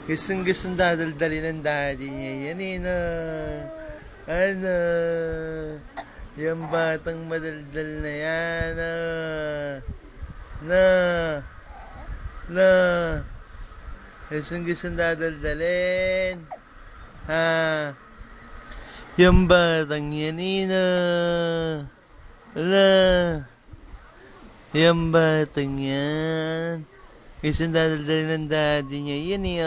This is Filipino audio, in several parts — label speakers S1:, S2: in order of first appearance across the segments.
S1: Gustong dadaldalin ng daddy niya. Yan eh, na. Ano? Yung batang madaldal na yan, na. Na. Na. Gustong dadaldalin. Ha? Yung batang yan eh, na. Na. Yung batang yan. Gustong dadaldalin ng daddy niya. Yan eh,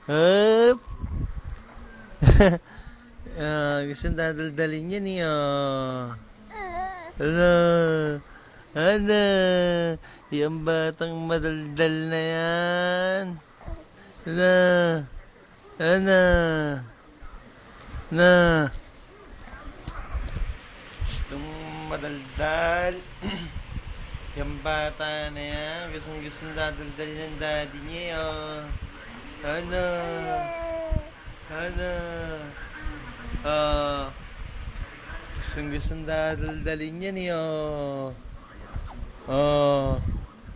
S1: Hup. Gustong dadaldalin yan eh, Ano? Ano? Yung batang madaldal na yan. Ano? Ano? Na? Gustong madaldal. Yung bata na yan, gustong dadaldalin ng daddy niya, Ano? Ano? Gustong dadaldalin yan,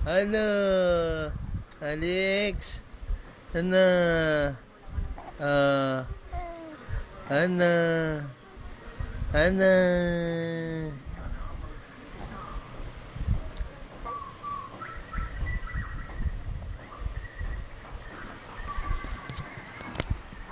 S1: Ano? Alex? Ano? Ano? Ano?